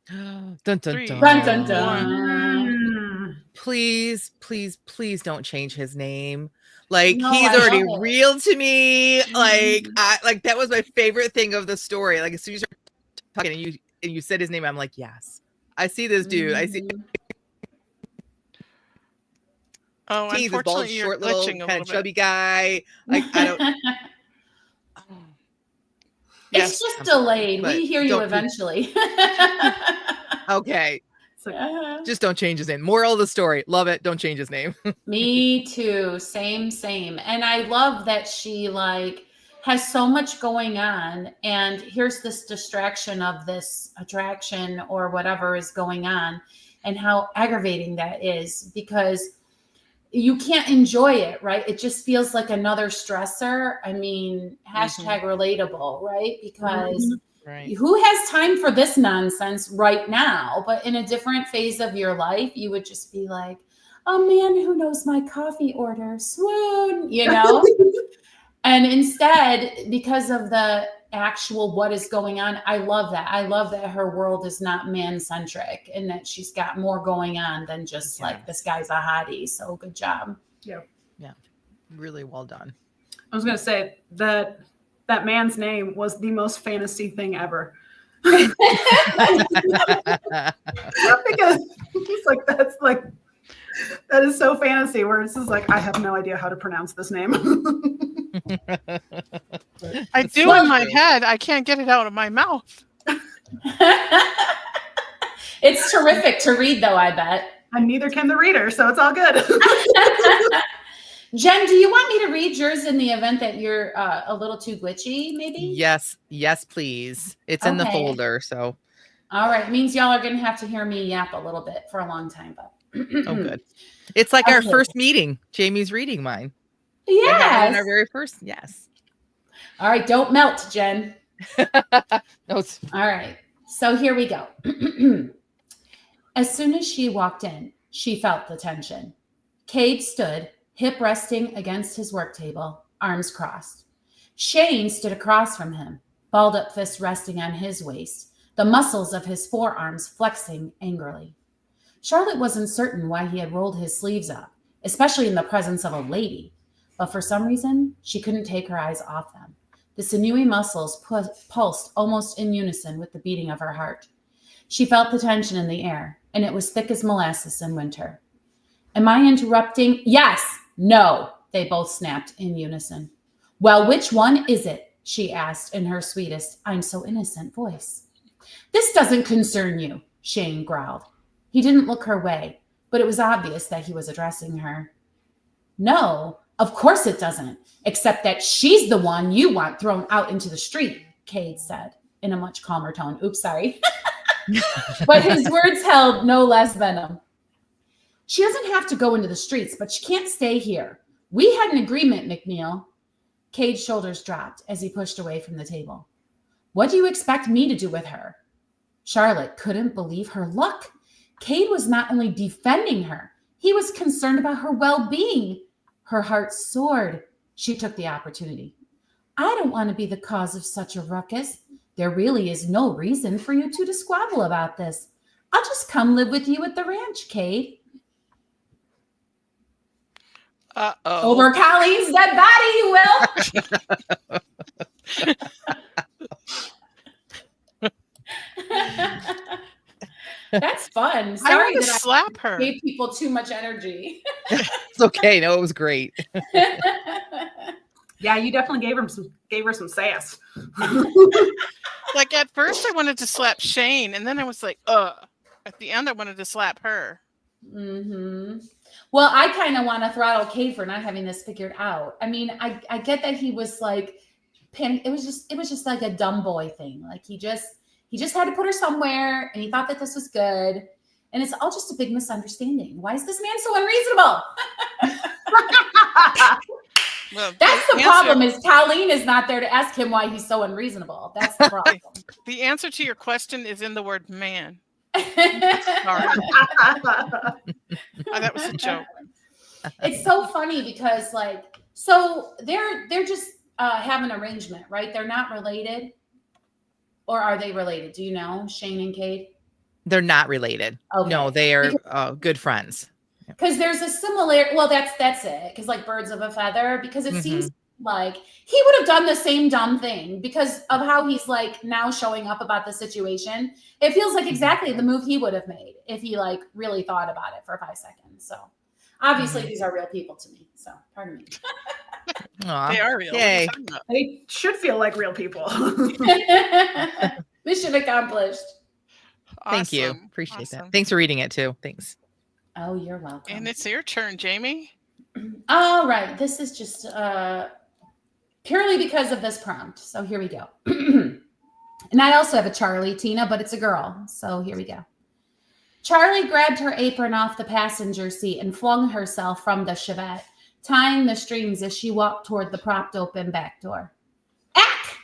Dun, dun, 3, dun. Dun, dun, 2, 1. dun. Please, please, please don't change his name. Like, No, he's I already love it. real to me. Like, that was my favorite thing of the story. Like, as soon as you started talking and you said his name, I'm like, yes, I see this dude. I see. Oh, He's this bald, unfortunately, you're short, little, glitching a kind little of chubby bit. guy. Like, I don't. It's just delayed. but We hear you don't- eventually. Okay. So, Just don't change his name. Moral of the story. Love it. Don't change his name. Me too. Same. And I love that she has so much going on, and here's this distraction of this attraction or whatever is going on, and how aggravating that is, because you can't enjoy it, right? It just feels like another stressor. I mean, hashtag relatable, right? Because Right. who has time for this nonsense right now? But in a different phase of your life, you would just be like, a man who knows my coffee order, swoon, And instead, because of the actual what is going on, I love that. I love that her world is not man-centric and that she's got more going on than just like, this guy's a hottie. So good job. yeah. Really well done. I was going to say that man's name was the most fantasy thing ever. Oh, Because he's like, that is so fantasy, where it's just like, I have no idea how to pronounce this name. I do in my head. I can't get it out of my mouth. It's terrific to read, though, I bet. And neither can the reader, so it's all good. Jen, do you want me to read yours in the event that you're a little too glitchy, maybe? Yes, please. It's in the Okay. folder, so. All right. Means y'all are going to have to hear me yap a little bit for a long time, but. Oh, good. It's like our Okay. first meeting. Jamie's reading mine. Yes. Our very first. Yes. All right. Don't melt, Jen. No, it's All right. So here we go. As soon as she walked in, she felt the tension. Cade stood, hip resting against his work table, arms crossed. Shane stood across from him, balled up fist resting on his waist, the muscles of his forearms flexing angrily. Charlotte wasn't certain why he had rolled his sleeves up, especially in the presence of a lady, but for some reason, she couldn't take her eyes off them. The sinewy muscles pulsed almost in unison with the beating of her heart. She felt the tension in the air, and it was thick as molasses in winter. Am I interrupting? Yes. No, they both snapped in unison. Well, which one is it? She asked in her sweetest, I'm so innocent voice. This doesn't concern you, Shane growled. He didn't look her way, but it was obvious that he was addressing her. No, of course it doesn't, except that she's the one you want thrown out into the street, Cade said in a much calmer tone. Oops, sorry. But his words held no less venom. She doesn't have to go into the streets, but she can't stay here. We had an agreement, McNeil. Cade's shoulders dropped as he pushed away from the table. What do you expect me to do with her? Charlotte couldn't believe her luck. Cade was not only defending her, he was concerned about her well-being. Her heart soared. She took the opportunity. I don't want to be the cause of such a ruckus. There really is no reason for you two to squabble about this. I'll just come live with you at the ranch, Cade. Uh-oh. Over Colleen's dead body, you will. That's fun. I Sorry want to that slap I her. gave people too much energy. It's okay. No, it was great. Yeah, you definitely gave her some sass. Like at first I wanted to slap Shane, and then I was like, at the end I wanted to slap her. Mm-hmm. Well, I kind of want to throttle Cade for not having this figured out. I mean, I get that he was like panic. It was just like a dumb boy thing. Like he just had to put her somewhere, and he thought that this was good. And it's all just a big misunderstanding. Why is this man so unreasonable? Well, that's the problem, is Colleen is not there to ask him why he's so unreasonable. That's the problem. The answer to your question is in the word man. Sorry. That was a joke. It's so funny because so they're just have an arrangement, right? They're not related. Or are they related? Do you know, Shane and Cade? They're not related. Okay. No, they are good friends. Because there's a similar, well, that's it. Because like birds of a feather, because it seems like he would have done the same dumb thing because of how he's like now showing up about the situation. It feels like exactly the move he would have made if he like really thought about it for 5 seconds. So obviously these are real people to me. So pardon me. They are real. Yay. They should feel like real people. Mission accomplished. Awesome. Thank you. Appreciate that. Thanks for reading it too. Thanks. Oh, you're welcome. And it's your turn, Jamie. All right. This is just purely because of this prompt. So here we go. And I also have a Charlie, Tina, but it's a girl. So here we go. Charlie grabbed her apron off the passenger seat and flung herself from the Chevette, tying the strings as she walked toward the propped open back door. Ack!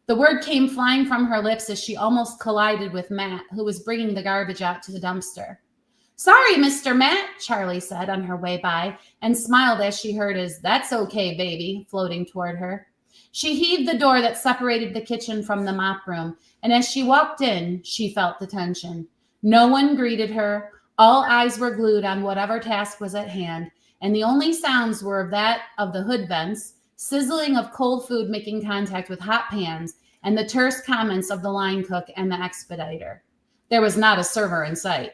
The word came flying from her lips as she almost collided with Matt, who was bringing the garbage out to the dumpster. Sorry, Mr. Matt, Charlie said on her way by and smiled as she heard his "That's okay, baby" floating toward her. She heaved the door that separated the kitchen from the mop room, and as she walked in, she felt the tension. No one greeted her. All eyes were glued on whatever task was at hand, and the only sounds were that of the hood vents, sizzling of cold food making contact with hot pans, and the terse comments of the line cook and the expediter. There was not a server in sight.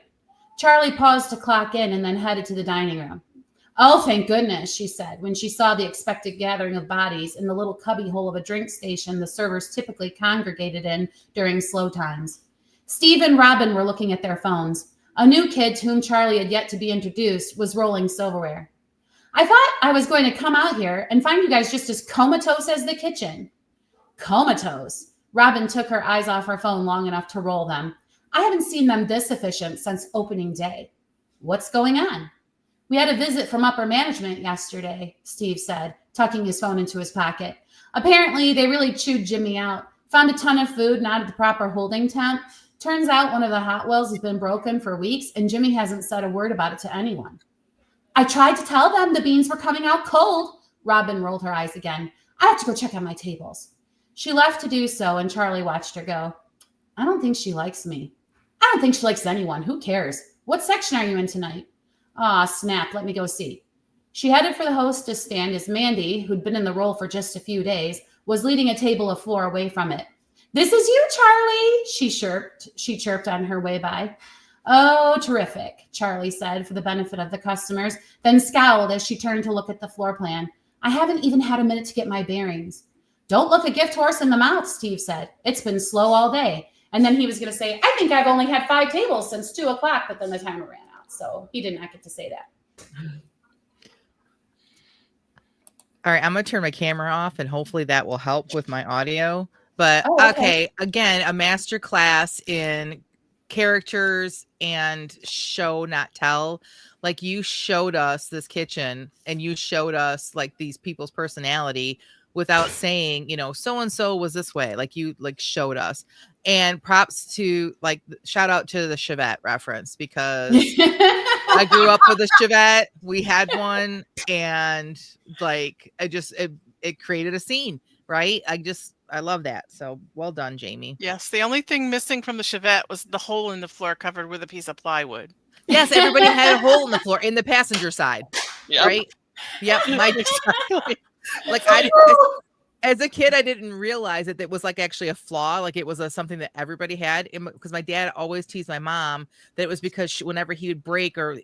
Charlie paused to clock in and then headed to the dining room. Oh, thank goodness, she said, when she saw the expected gathering of bodies in the little cubbyhole of a drink station the servers typically congregated in during slow times. Steve and Robin were looking at their phones. A new kid to whom Charlie had yet to be introduced was rolling silverware. I thought I was going to come out here and find you guys just as comatose as the kitchen. Comatose? Robin took her eyes off her phone long enough to roll them. I haven't seen them this efficient since opening day. What's going on? We had a visit from upper management yesterday, Steve said, tucking his phone into his pocket. Apparently, they really chewed Jimmy out, found a ton of food not at the proper holding temp. Turns out one of the hot wells has been broken for weeks, and Jimmy hasn't said a word about it to anyone. I tried to tell them the beans were coming out cold. Robin rolled her eyes again. I have to go check on my tables. She left to do so, and Charlie watched her go. I don't think she likes me. I don't think she likes anyone. Who cares? What section are you in tonight? Aw, snap. Let me go see. She headed for the hostess stand as Mandy, who'd been in the role for just a few days, was leading a table of 4 away from it. This is you, Charlie, she chirped on her way by. Oh, terrific, Charlie said for the benefit of the customers, then scowled as she turned to look at the floor plan. I haven't even had a minute to get my bearings. Don't look a gift horse in the mouth, Steve said. It's been slow all day. And then he was going to say, I think I've only had 5 tables since 2:00, but then the timer ran out. So he did not get to say that. All right, I'm going to turn my camera off and hopefully that will help with my audio. But okay, again, a master class in characters and show, not tell. Like you showed us this kitchen and you showed us like these people's personality without saying, you know, so-and-so was this way. Like you like showed us. And props to like shout out to the Chevette reference because I grew up with a Chevette. We had one and like it created a scene, right? I love that. So well done, Jamie. Yes, the only thing missing from the Chevette was the hole in the floor covered with a piece of plywood. Yes, everybody had a hole in the floor in the passenger side. Yep. Right? Yep. Exactly. Like as a kid, I didn't realize that it was like actually a flaw. Like it was something that everybody had. Because my dad always teased my mom that it was because whenever he would break or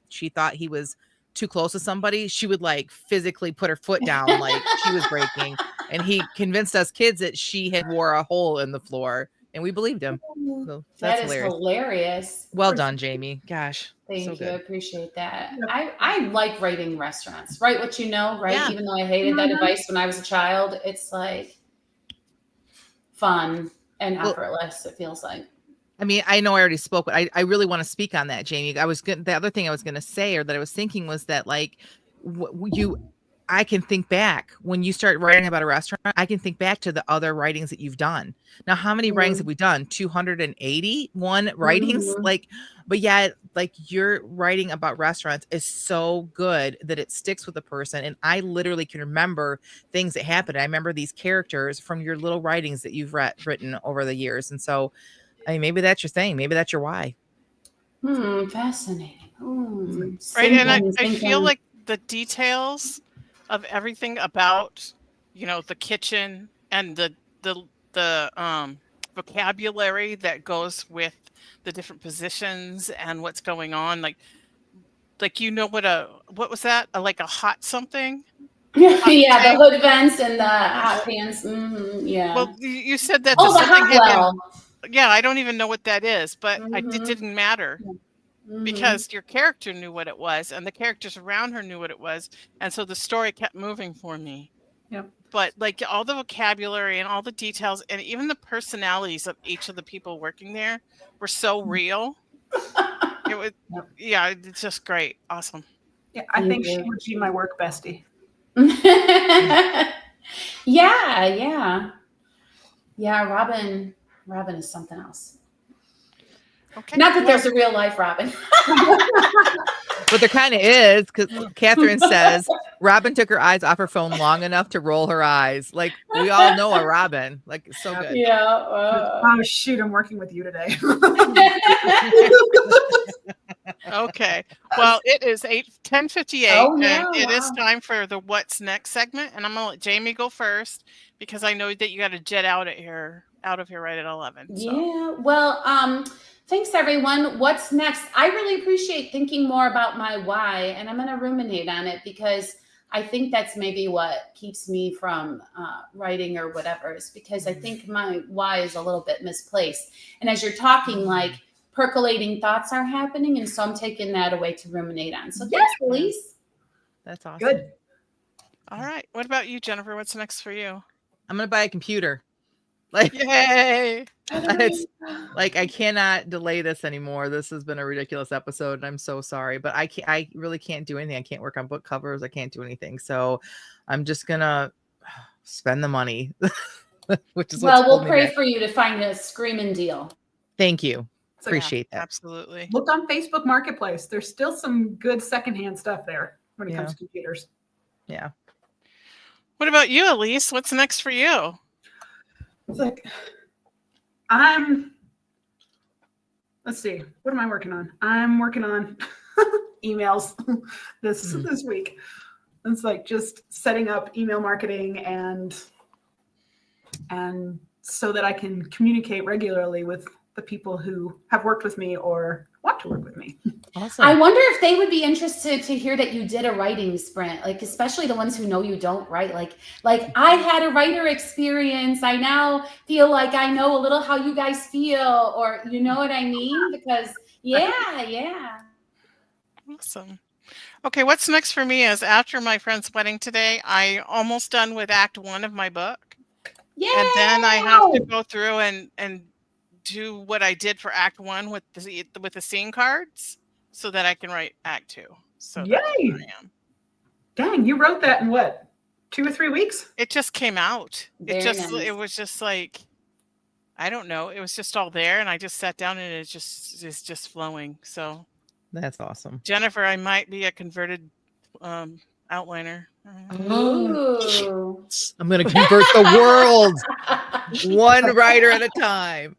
she thought he was too close to somebody, she would like physically put her foot down like she was breaking. And he convinced us kids that she had wore a hole in the floor. And we believed him. So that is hilarious. Well done, Jamie. Gosh. Thank you. I appreciate that. I like writing restaurants. Write what you know, right? Yeah. Even though I hated that advice when I was a child, it's like fun and effortless, it feels like. I mean, I know I already spoke, but I really want to speak on that, Jamie. The other thing I was going to say or that I was thinking was that like I can think back when you start writing about a restaurant, I can think back to the other writings that you've done. Now, how many writings have we done? 281 writings? Like, but yet like your writing about restaurants is so good that it sticks with the person. And I literally can remember things that happened. I remember these characters from your little writings that you've written over the years. And so, I mean, maybe that's your thing. Maybe that's your why. Fascinating. Right. And I feel like the details of everything about, you know, the kitchen and the vocabulary that goes with the different positions and what's going on. Like, you know, what was that? Like a hot something? Yeah, the hood vents and the hot pans. Yeah. Well, you said that. Oh, the hot well. Yeah, I don't even know what that is, but it didn't matter. Because your character knew what it was and the characters around her knew what it was. And so the story kept moving for me. Yep. But like all the vocabulary and all the details and even the personalities of each of the people working there were so real. It was, yeah, it's just great. Awesome. Yeah, I think she would be my work bestie. Yeah. Robin is something else. Okay. Not that there's a real life Robin. But there kind of is, because Catherine says Robin took her eyes off her phone long enough to roll her eyes. Like we all know a Robin. Like it's so good. Yeah. Oh shoot, I'm working with you today. Okay. Well, it is 10:58, and it is time for the What's Next segment. And I'm gonna let Jamie go first because I know that you got to jet out of here right at 11. So. Yeah. Well, thanks everyone. What's next? I really appreciate thinking more about my why, and I'm going to ruminate on it because I think that's maybe what keeps me from writing or whatever, is because I think my why is a little bit misplaced. And as you're talking, like percolating thoughts are happening, and so I'm taking that away to ruminate on. So thanks, Elyse. That's awesome. Good. All right. What about you, Jennifer? What's next for you? I'm going to buy a computer. Like, yay! It's like I cannot delay this anymore. This has been a ridiculous episode, and I'm so sorry. But I really can't do anything. I can't work on book covers. I can't do anything. So I'm just gonna spend the money, which is we'll pray for you to find a screaming deal. Thank you. Appreciate that. Absolutely. Look on Facebook Marketplace. There's still some good secondhand stuff there when it comes to computers. Yeah. What about you, Elyse? What's next for you? It's like, let's see, what am I working on? I'm working on emails this week. It's like just setting up email marketing and so that I can communicate regularly with the people who have worked with me or want to work with me. Awesome. I wonder if they would be interested to hear that you did a writing sprint, like especially the ones who know you don't write. Like I had a writer experience. I now feel like I know a little how you guys feel, or you know what I mean? Because yeah. Awesome. Okay, what's next for me is after my friend's wedding today, I almost done with Act 1 of my book. Yay! And then I have to go through and do what I did for Act 1 with the scene cards so that I can write Act 2. So that's where I am. Dang, you wrote that in what, 2 or 3 weeks? It just came out. Very nice. It was just like, I don't know. It was just all there, and I just sat down, and it's just flowing. So That's awesome. Jennifer, I might be a converted outliner. Ooh. I'm going to convert the world one writer at a time.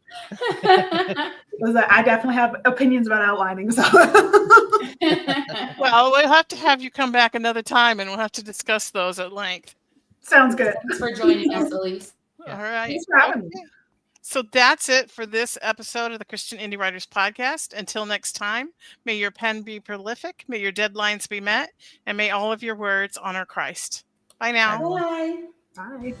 I definitely have opinions about outlining. So. Well, we'll have to have you come back another time, and we'll have to discuss those at length. Sounds good. Thanks for joining us, Elyse. All right. Thanks for having me. So that's it for this episode of the Christian Indie Writers Podcast. Until next time, may your pen be prolific, may your deadlines be met, and may all of your words honor Christ. Bye now. Bye. Bye.